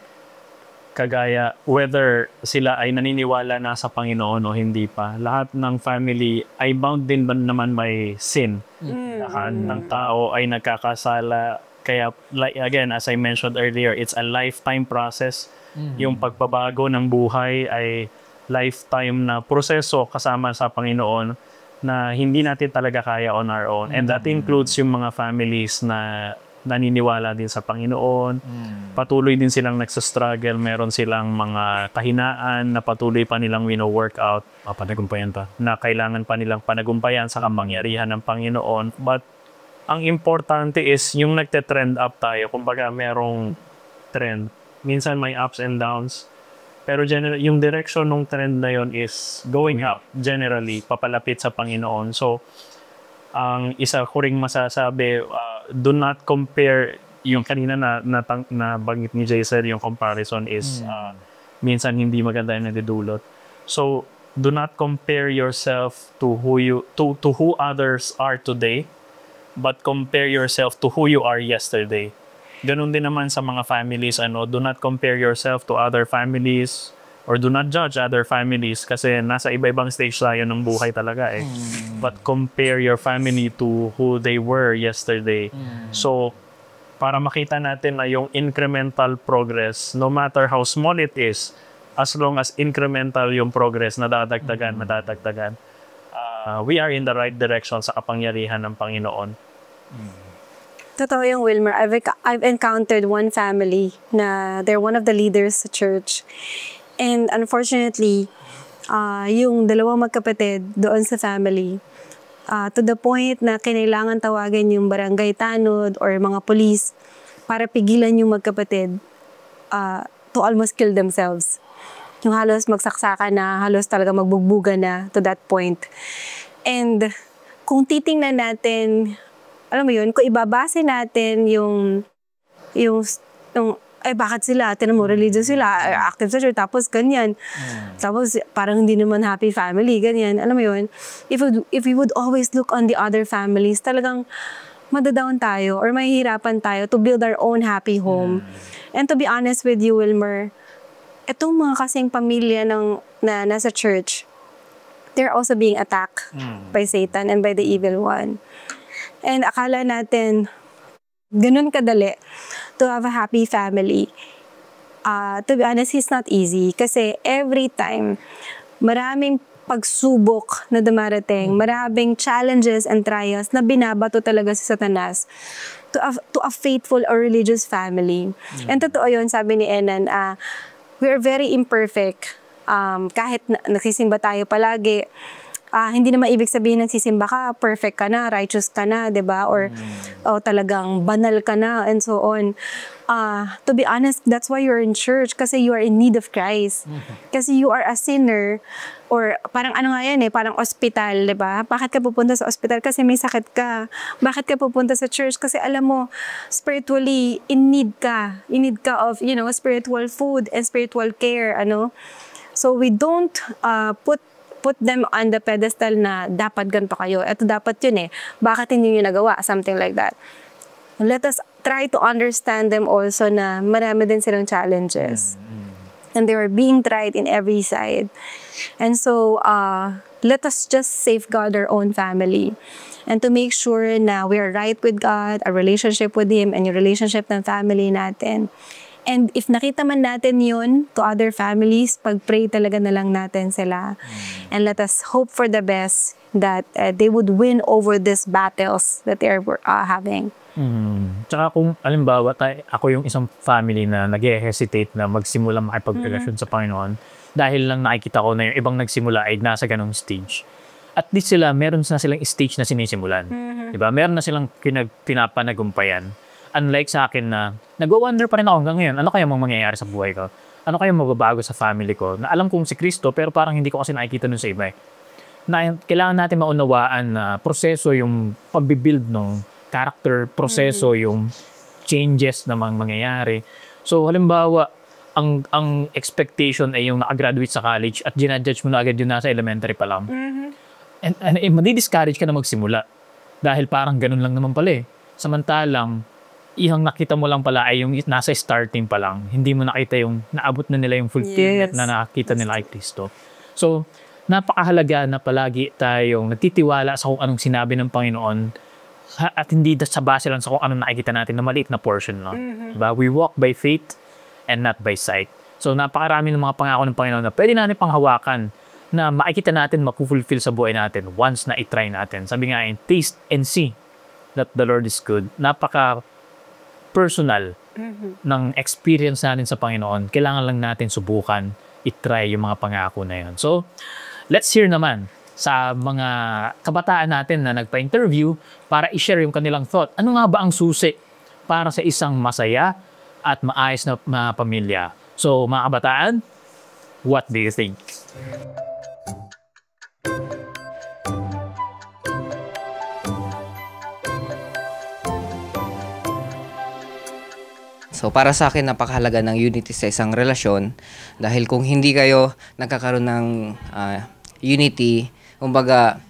kagaya whether sila ay naniniwala na sa Panginoon o hindi pa, lahat ng family ay bound din naman may sin. Lahat ng tao ay nagkakasala. Kaya, again, as I mentioned earlier, it's a lifetime process. Yung pagbabago ng buhay ay lifetime na proseso kasama sa Panginoon na hindi natin talaga kaya on our own. And that includes yung mga families na naniniwala din sa Panginoon. Patuloy din silang nagsastruggle. Meron silang mga kahinaan na patuloy pa nilang wino-workout. Panagumpayan pa. Na kailangan pa nilang panagumpayan sa kapangyarihan ng Panginoon. But ang importante is yung nagte-trend up tayo. Kumbaga merong trend. Minsan may ups and downs. Pero yung direction ng trend na yon is going up, generally, papalapit sa Panginoon. So, ang isa ko ring masasabi, do not compare, yung kanina na banggit ni Jason, yung comparison is minsan hindi maganda yung nadidulot. So, do not compare yourself to who others are today, but compare yourself to who you are yesterday. Ganun din naman sa mga families, do not compare yourself to other families or do not judge other families kasi nasa iba-ibang stage tayo ng buhay talaga eh. But compare your family to who they were yesterday. So, para makita natin na yung incremental progress, no matter how small it is, as long as incremental yung progress, nadadagdagan, we are in the right direction sa kapangyarihan ng Panginoon. Totoo yung Wilmer. I've encountered one family na they're one of the leaders sa church. And unfortunately, yung dalawang magkapatid doon sa family, to the point na kinailangan tawagan yung barangay tanod or mga police para pigilan yung magkapatid to almost kill themselves. Yung halos magsaksakan na, halos talaga magbugbugan na to that point. And kung titingnan natin, alam mo yun, kung ibabase natin yung bakit sila, tinan mo, religious sila, active sa church, tapos ganyan. Tapos parang hindi naman happy family, ganyan. Alam mo yun, if we would always look on the other families, talagang madadown tayo or mahihirapan tayo to build our own happy home. And to be honest with you, Wilmer, itong mga kasing pamilya na nasa church, they're also being attacked by Satan and by the evil one. And akala natin, ganun kadali to have a happy family. To be honest, it's not easy. Kasi every time, maraming pagsubok na dumarating, maraming challenges and trials na binabato talaga si Satanas to a faithful or religious family. And totoo yun, sabi ni Enan, we are very imperfect. Kahit nagsisimba tayo palagi, hindi naman ibig sabihin nagsisimba ka, perfect ka na, righteous ka na, 'di ba? Or talagang banal ka na and so on. To be honest, that's why you're in church, kasi you are in need of Christ. Kasi you are a sinner, or parang ano nga yan parang ospital, 'di ba? Bakit ka pupunta sa ospital? Kasi may sakit ka. Bakit ka pupunta sa church? Kasi alam mo, spiritually in need ka. In need ka of, spiritual food and spiritual care, So we don't put them on the pedestal na dapat ganito kayo. Ito dapat yun Bakit hindi nyo nagawa? Something like that. Let us try to understand them also na marami din silang challenges. And they are being tried in every side. And so, let us just safeguard our own family. And to make sure na we are right with God, our relationship with Him, and yung relationship ng family natin. And if nakita man natin yun to other families, pag-pray talaga na lang natin sila. And let us hope for the best that they would win over these battles that they are having. Tsaka kung alimbawa ako yung isang family na nag-hesitate na magsimula makipagrelasyon sa Panginoon dahil lang nakikita ko na yung ibang nagsimula ay nasa ganong stage. At least meron na silang stage na sinisimulan. Diba? Meron na silang pinapanagumpayan. Unlike sa akin na nagwa-wonder pa rin ako hanggang ngayon, ano kaya mangyayari sa buhay ko? Ano kaya mababago sa family ko? Na alam kong si Kristo, pero parang hindi ko kasi nakikita nun sa iba. Na kailangan natin maunawaan na proseso yung pag-build ng character, proseso yung changes na mangyayari. So halimbawa, ang expectation ay yung nakagraduate sa college at ginadjudge mo na agad yun nasa elementary pa lang. And madi-discourage ka na magsimula. Dahil parang ganun lang naman pala Samantalang, yung nakita mo lang pala ay yung nasa starting pa lang. Hindi mo nakita yung naabot na nila yung fulfillment na nakita nila kay Kristo. So, napakahalaga na palagi tayong nagtitiwala sa kung anong sinabi ng Panginoon at hindi sa base lang sa kung anong nakikita natin na maliit na portion. Diba? We walk by faith and not by sight. So, napakarami ng mga pangako ng Panginoon na pwede natin panghawakan na makikita natin makufulfill sa buhay natin once na itry natin. Sabi nga taste and see that the Lord is good. Personal ng experience natin sa Panginoon, kailangan lang natin subukan, itry yung mga pangako na yun. So, let's hear naman sa mga kabataan natin na nagpa-interview para i-share yung kanilang thought. Ano nga ba ang susi para sa isang masaya at maayos na pamilya? So, mga kabataan, what do you think? So para sa akin, napakahalaga ng unity sa isang relasyon dahil kung hindi kayo nagkakaroon ng unity, kumbaga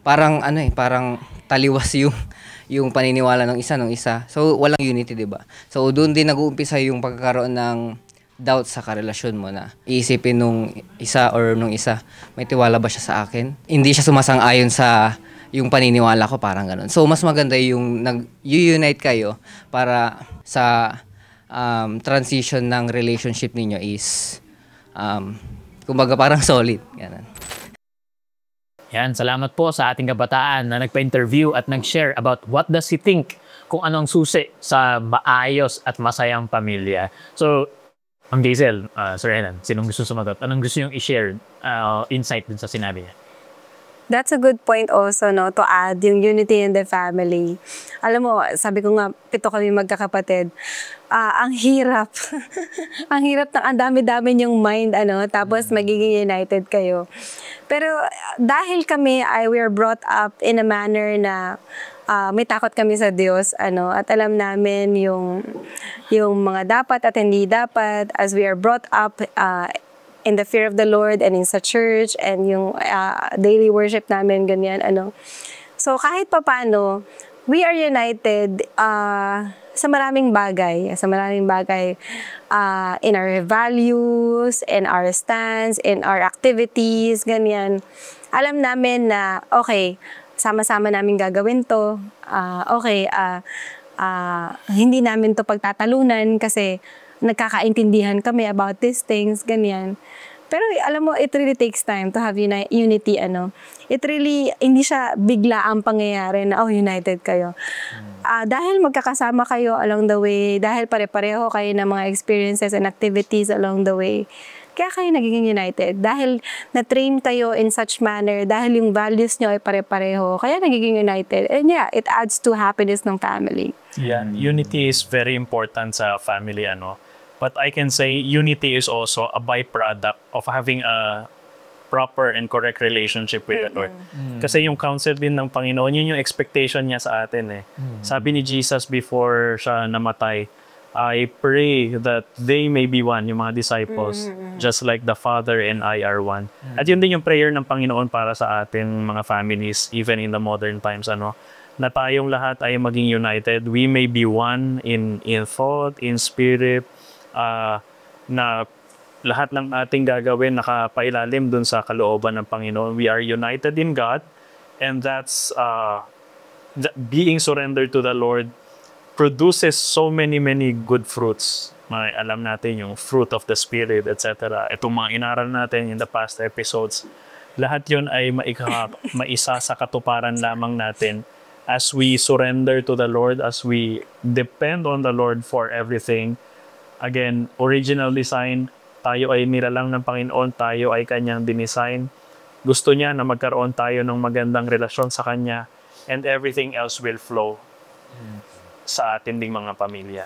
parang parang taliwas yung paniniwala ng isa. So walang unity, 'di ba? So doon din nag-uumpisa yung pagkakaroon ng doubt sa karelasyon mo na iisipin nung isa or nung isa, may tiwala ba siya sa akin? Hindi siya sumasang-ayon sa yung paniniwala ko, parang ganun. So mas maganda yung nag-unite kayo para sa transition ng relationship ninyo is kumbaga parang solid. Ganun. Yan, salamat po sa ating kabataan na nagpa-interview at nag-share about what does he think kung anong susi sa maayos at masayang pamilya. So, ang Diesel, Sir Enan, sinong gusto sumagot? Anong gusto niyong i-share insight dun sa sinabi niya? That's a good point also, to add yung unity in the family. Alam mo, sabi ko nga, 7 kami magkakapatid. Ang hirap. Ang hirap ng ang dami-dami yung mind, tapos magiging united kayo. Pero dahil we are brought up in a manner na may takot kami sa Diyos, at alam namin yung mga dapat at hindi dapat, as we are brought up in the fear of the Lord and in sa church and yung daily worship namin, ganyan, So kahit papaano, we are united sa maraming bagay. In our values, in our stance, in our activities, ganyan. Alam namin na, okay, sama-sama namin gagawin to. Hindi namin to pagtatalunan kasi nagkakaintindihan kami about these things, ganyan. Pero alam mo, it really takes time to have unity, It really, hindi siya bigla ang pangyayari na, united kayo. Dahil magkakasama kayo along the way, dahil pare-pareho kayo ng mga experiences and activities along the way, Kaya kayo nagiging united. Dahil na-train kayo in such manner, dahil yung values nyo ay pare-pareho, kaya nagiging united. And yeah, it adds to happiness ng family. Yeah, unity is very important sa family, But I can say unity is also a byproduct of having a proper and correct relationship with the Lord. Kasi yung counsel din ng Panginoon, yun yung expectation niya sa atin Sabi ni Jesus before siya namatay, I pray that they may be one, yung mga disciples, just like the Father and I are one. At yun din yung prayer ng Panginoon para sa atin mga families, even in the modern times, na tayong lahat ay maging united. We may be one in thought, in spirit, na lahat ng ating gagawin nakapailalim dun sa kalooban ng Panginoon. We are united in God, and that's being surrendered to the Lord produces so many good fruits. May alam natin yung fruit of the Spirit, etc. Itong mga inaral natin in the past episodes, lahat yun ay maisa sa katuparan lamang natin as we surrender to the Lord, as we depend on the Lord for everything. Again, original design, tayo ay nilalang ng Panginoon, tayo ay Kanyang dinesign. Gusto niya na magkaroon tayo ng magandang relasyon sa Kanya, and everything else will flow sa atin ding mga pamilya.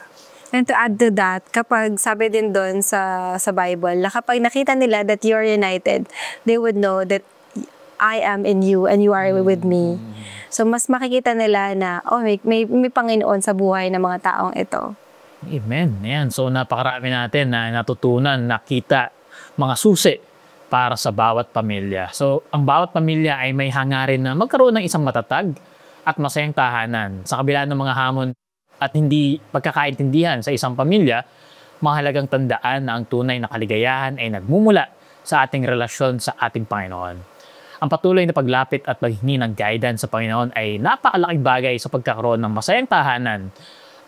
And to add to that, kapag sabi din doon sa Bible, na kapag nakita nila that you're united, they would know that I am in you and you are with me. So mas makikita nila na may Panginoon sa buhay ng mga taong ito. Amen. Ayan. So napakarami natin na natutunan, nakita, mga susi para sa bawat pamilya. So ang bawat pamilya ay may hangarin na magkaroon ng isang matatag at masayang tahanan. Sa kabila ng mga hamon at hindi pagkakaintindihan sa isang pamilya, mahalagang tandaan na ang tunay na kaligayahan ay nagmumula sa ating relasyon sa ating Panginoon. Ang patuloy na paglapit at paghingi ng guidance sa Panginoon ay napakalaking bagay sa pagkakaroon ng masayang tahanan.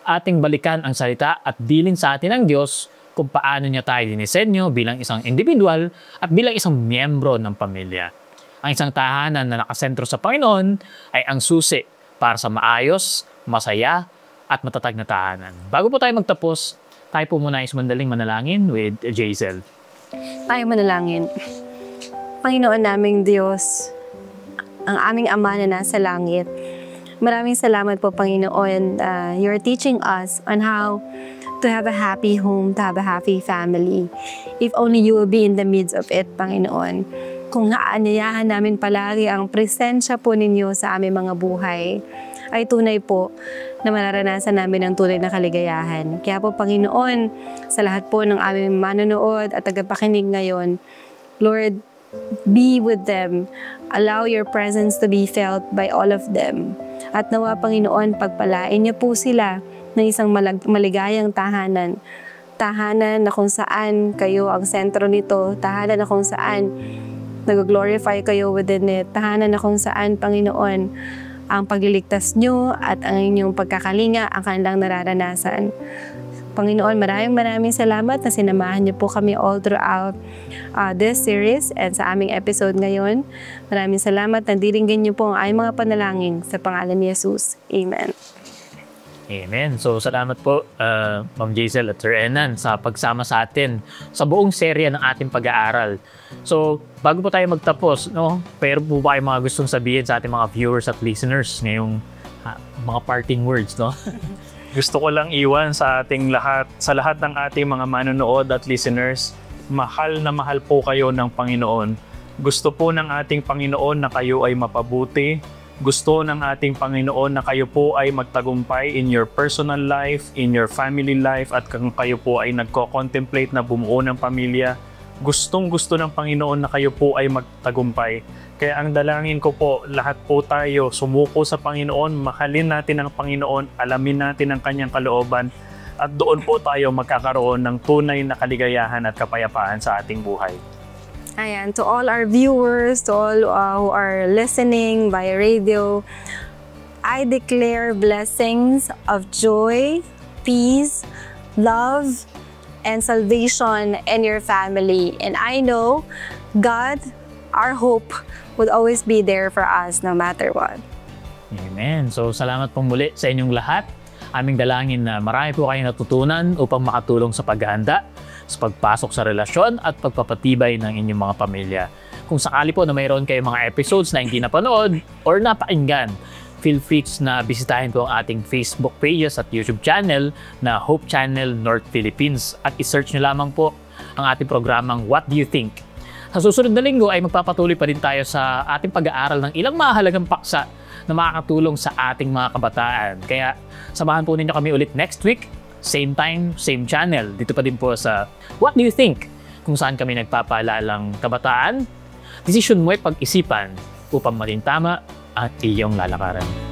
Ating balikan ang salita at bilin sa atin ng Diyos kung paano niya tayo dinisenyo bilang isang individual at bilang isang miyembro ng pamilya. Ang isang tahanan na nakasentro sa Panginoon ay ang susi para sa maayos, masaya, at matatag na tahanan. Bago po tayo magtapos, tayo po muna mandaling manalangin with Jazel. Tayo manalangin. Panginoon naming Diyos, ang aming Ama na nasa langit, maraming salamat po, Panginoon. You're teaching us on how to have a happy home, to have a happy family. If only you will be in the midst of it, Panginoon. Kung aanyayahan namin palagi ang presensya po ninyo sa aming mga buhay, ay tunay po na mararanasan namin ang tunay na kaligayahan. Kaya po, Panginoon, sa lahat po ng aming manonood at tagapakinig ngayon, Lord, be with them. Allow your presence to be felt by all of them. At nawa, Panginoon, pagpalain niyo po sila ng isang maligayang tahanan. Tahanan na kung saan kayo ang sentro nito. Tahanan na kung saan nag-glorify kayo within it. Tahanan na kung saan, Panginoon, ang pagliligtas nyo at ang inyong pagkakalinga ang kanilang nararanasan. Panginoon, maraming salamat na sinamahan niyo po kami all throughout this series and sa aming episode ngayon. Maraming salamat na diringgin niyo po ang aming mga panalangin sa pangalan ni Jesus. Amen. Amen. So salamat po Ma'am Jazel at Sir Enan sa pagsama sa atin sa buong serya ng ating pag-aaral. So bago po tayo magtapos, pero po ba kayong mga gustong sabihin sa ating mga viewers at listeners ngayong mga parting words, Gusto ko lang iwan sa ating lahat, sa lahat ng ating mga manonood at listeners, mahal na mahal po kayo ng Panginoon. Gusto po ng ating Panginoon na kayo ay mapabuti. Gusto ng ating Panginoon na kayo po ay magtagumpay in your personal life, in your family life, at kung kayo po ay nagko-contemplate na bumuo ng pamilya, gustong-gusto ng Panginoon na kayo po ay magtagumpay. Kaya ang dalangin ko po, lahat po tayo sumuko sa Panginoon, mahalin natin ang Panginoon, alamin natin ang Kanyang kalooban, at doon po tayo magkakaroon ng tunay na kaligayahan at kapayapaan sa ating buhay. Ayan, to all our viewers, to all who are listening by radio, I declare blessings of joy, peace, love, and salvation in your family. And I know God, our hope, would always be there for us no matter what. Amen. So salamat pong muli sa inyong lahat. Aming dalangin na marami po kayong natutunan upang makatulong sa paghahanda, sa pagpasok sa relasyon at pagpapatibay ng inyong mga pamilya. Kung sakali po na mayroon kayong mga episodes na hindi napanood or napakinggan, feel free na bisitahin po ang ating Facebook pages at YouTube channel na Hope Channel North Philippines at isearch nyo lamang po ang ating programang What Do You Think? Sa susunod na linggo ay magpapatuloy pa din tayo sa ating pag-aaral ng ilang mahalagang paksa na makakatulong sa ating mga kabataan. Kaya samahan po ninyo kami ulit next week, same time, same channel. Dito pa din po sa What Do You Think? Kung saan kami nagpapaalalang kabataan, desisyon mo ay pag-isipan upang maging tama at iyong lalakaran.